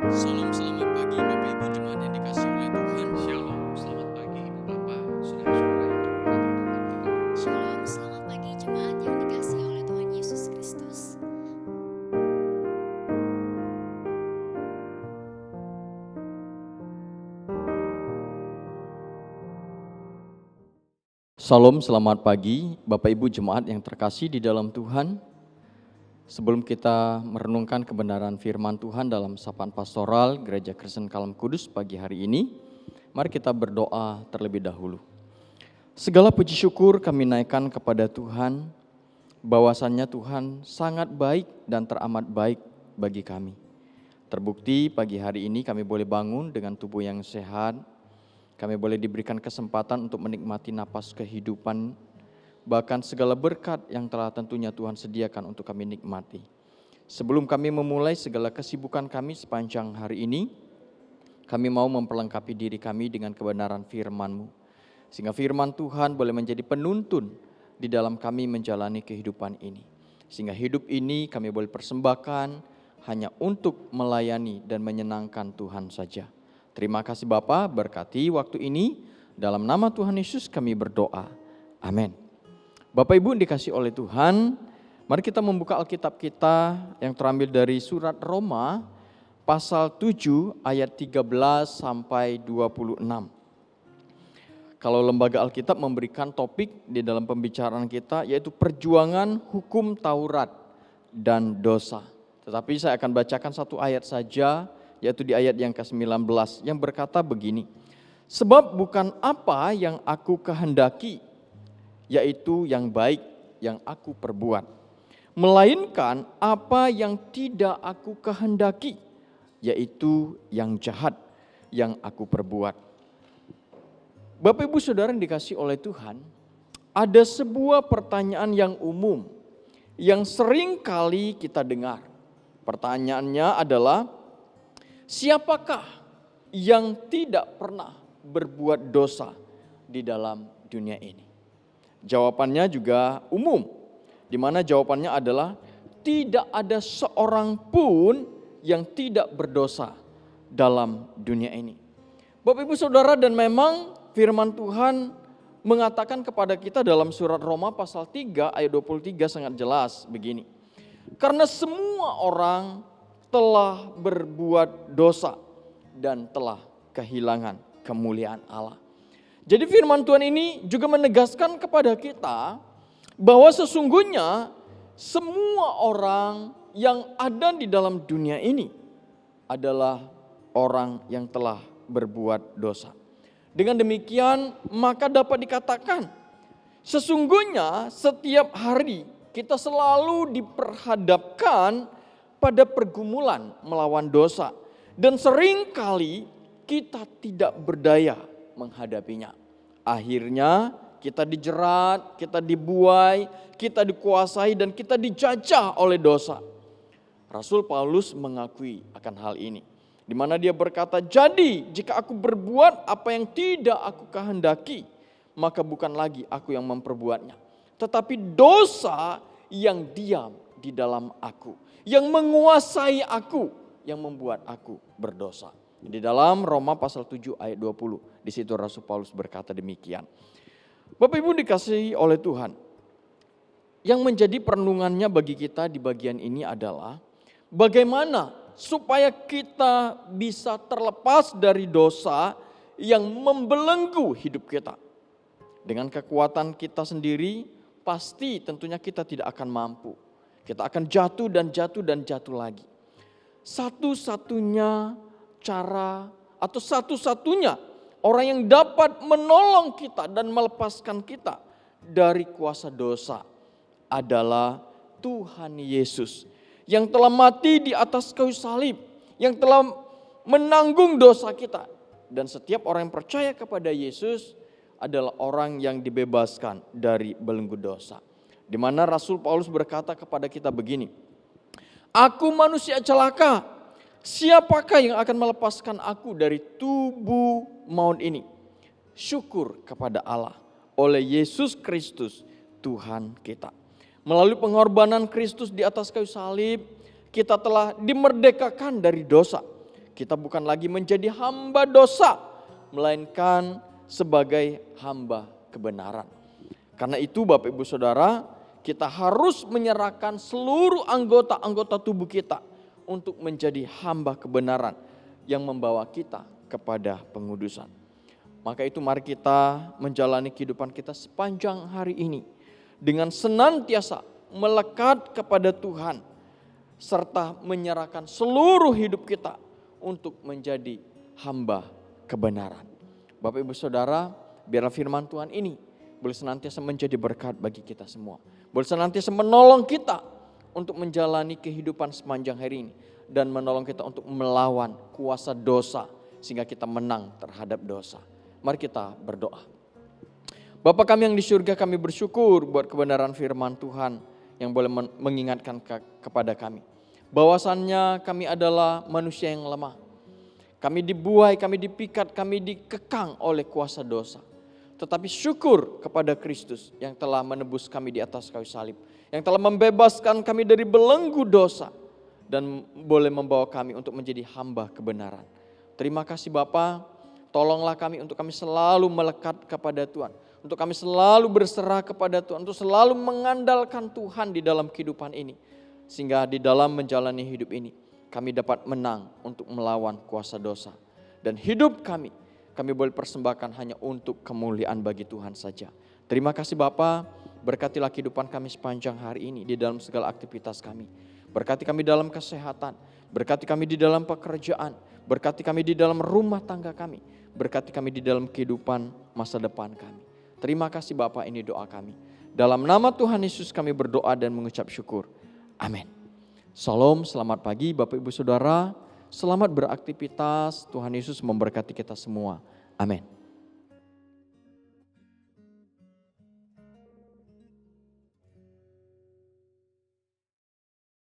Salam selamat pagi Bapak Ibu jemaat yang dikasihi oleh Tuhan. Shalom, selamat pagi Ibu Bapak, saudara-saudara yang diberkati Tuhan kita. Shalom, selamat pagi jemaat yang dikasihi oleh Tuhan Yesus Kristus. Salam selamat pagi Bapak Ibu jemaat yang terkasih di dalam Tuhan. Sebelum kita merenungkan kebenaran firman Tuhan dalam sapaan pastoral Gereja Kristen Kalem Kudus pagi hari ini, mari kita berdoa terlebih dahulu. Segala puji syukur kami naikkan kepada Tuhan, bahwasannya Tuhan sangat baik dan teramat baik bagi kami. Terbukti pagi hari ini kami boleh bangun dengan tubuh yang sehat, kami boleh diberikan kesempatan untuk menikmati napas kehidupan, bahkan segala berkat yang telah tentunya Tuhan sediakan untuk kami nikmati. Sebelum kami memulai segala kesibukan kami sepanjang hari ini, kami mau memperlengkapi diri kami dengan kebenaran firman-Mu, sehingga firman Tuhan boleh menjadi penuntun di dalam kami menjalani kehidupan ini. Sehingga hidup ini kami boleh persembahkan hanya untuk melayani dan menyenangkan Tuhan saja. Terima kasih Bapa, berkati waktu ini, dalam nama Tuhan Yesus kami berdoa. Amin. Bapak Ibu dikasih oleh Tuhan, mari kita membuka Alkitab kita yang terambil dari surat Roma pasal 7 ayat 13 sampai 26. Kalau lembaga Alkitab memberikan topik di dalam pembicaraan kita yaitu perjuangan hukum Taurat dan dosa. Tetapi saya akan bacakan satu ayat saja yaitu di ayat yang ke-19 yang berkata begini. Sebab bukan apa yang aku kehendaki yaitu yang baik yang aku perbuat, melainkan apa yang tidak aku kehendaki, yaitu yang jahat yang aku perbuat. Bapak Ibu Saudara yang dikasihi oleh Tuhan, ada sebuah pertanyaan yang umum yang sering kali kita dengar. Pertanyaannya adalah, siapakah yang tidak pernah berbuat dosa di dalam dunia ini? Jawabannya juga umum, di mana jawabannya adalah tidak ada seorang pun yang tidak berdosa dalam dunia ini. Bapak Ibu Saudara, dan memang firman Tuhan mengatakan kepada kita dalam surat Roma pasal 3 ayat 23 sangat jelas begini. Karena semua orang telah berbuat dosa dan telah kehilangan kemuliaan Allah. Jadi firman Tuhan ini juga menegaskan kepada kita bahwa sesungguhnya semua orang yang ada di dalam dunia ini adalah orang yang telah berbuat dosa. Dengan demikian maka dapat dikatakan sesungguhnya setiap hari kita selalu diperhadapkan pada pergumulan melawan dosa. Dan seringkali kita tidak berdaya menghadapinya. Akhirnya kita dijerat, kita dibuai, kita dikuasai dan kita dijajah oleh dosa. Rasul Paulus mengakui akan hal ini. Di mana dia berkata, jadi jika aku berbuat apa yang tidak aku kehendaki, maka bukan lagi aku yang memperbuatnya. Tetapi dosa yang diam di dalam aku, yang menguasai aku, yang membuat aku berdosa. Di dalam Roma pasal 7 ayat 20, di situ Rasul Paulus berkata demikian. Bapak Ibu dikasihi oleh Tuhan, yang menjadi perenungannya bagi kita di bagian ini adalah bagaimana supaya kita bisa terlepas dari dosa yang membelenggu hidup kita. Dengan kekuatan kita sendiri, pasti tentunya kita tidak akan mampu. Kita akan jatuh dan jatuh dan jatuh lagi. Satu-satunya cara atau satu-satunya orang yang dapat menolong kita dan melepaskan kita dari kuasa dosa adalah Tuhan Yesus yang telah mati di atas kayu salib, yang telah menanggung dosa kita. Dan setiap orang yang percaya kepada Yesus adalah orang yang dibebaskan dari belenggu dosa. Di mana Rasul Paulus berkata kepada kita begini, aku manusia celaka, siapakah yang akan melepaskan aku dari tubuh maut ini? Syukur kepada Allah oleh Yesus Kristus Tuhan kita. Melalui pengorbanan Kristus di atas kayu salib, kita telah dimerdekakan dari dosa. Kita bukan lagi menjadi hamba dosa, melainkan sebagai hamba kebenaran. Karena itu Bapak Ibu Saudara, kita harus menyerahkan seluruh anggota-anggota tubuh kita untuk menjadi hamba kebenaran yang membawa kita kepada pengudusan. Maka itu mari kita menjalani kehidupan kita sepanjang hari ini dengan senantiasa melekat kepada Tuhan serta menyerahkan seluruh hidup kita untuk menjadi hamba kebenaran. Bapak Ibu Saudara, biarlah firman Tuhan ini boleh senantiasa menjadi berkat bagi kita semua. Boleh senantiasa menolong kita untuk menjalani kehidupan sepanjang hari ini. Dan menolong kita untuk melawan kuasa dosa sehingga kita menang terhadap dosa. Mari kita berdoa. Bapa kami yang di surga, kami bersyukur buat kebenaran firman Tuhan yang boleh mengingatkan kepada kami. Bahwasannya kami adalah manusia yang lemah. Kami dibuai, kami dipikat, kami dikekang oleh kuasa dosa. Tetapi syukur kepada Kristus yang telah menebus kami di atas kayu salib. Yang telah membebaskan kami dari belenggu dosa. Dan boleh membawa kami untuk menjadi hamba kebenaran. Terima kasih Bapa, tolonglah kami untuk kami selalu melekat kepada Tuhan. Untuk kami selalu berserah kepada Tuhan, untuk selalu mengandalkan Tuhan di dalam kehidupan ini. Sehingga di dalam menjalani hidup ini, kami dapat menang untuk melawan kuasa dosa. Dan hidup kami boleh persembahkan hanya untuk kemuliaan bagi Tuhan saja. Terima kasih Bapa, berkatilah kehidupan kami sepanjang hari ini di dalam segala aktivitas kami. Berkati kami dalam kesehatan, berkati kami di dalam pekerjaan, berkati kami di dalam rumah tangga kami, berkati kami di dalam kehidupan masa depan kami. Terima kasih Bapa, ini doa kami. Dalam nama Tuhan Yesus kami berdoa dan mengucap syukur. Amin. Salam, selamat pagi Bapak Ibu Saudara, selamat beraktivitas, Tuhan Yesus memberkati kita semua. Amin.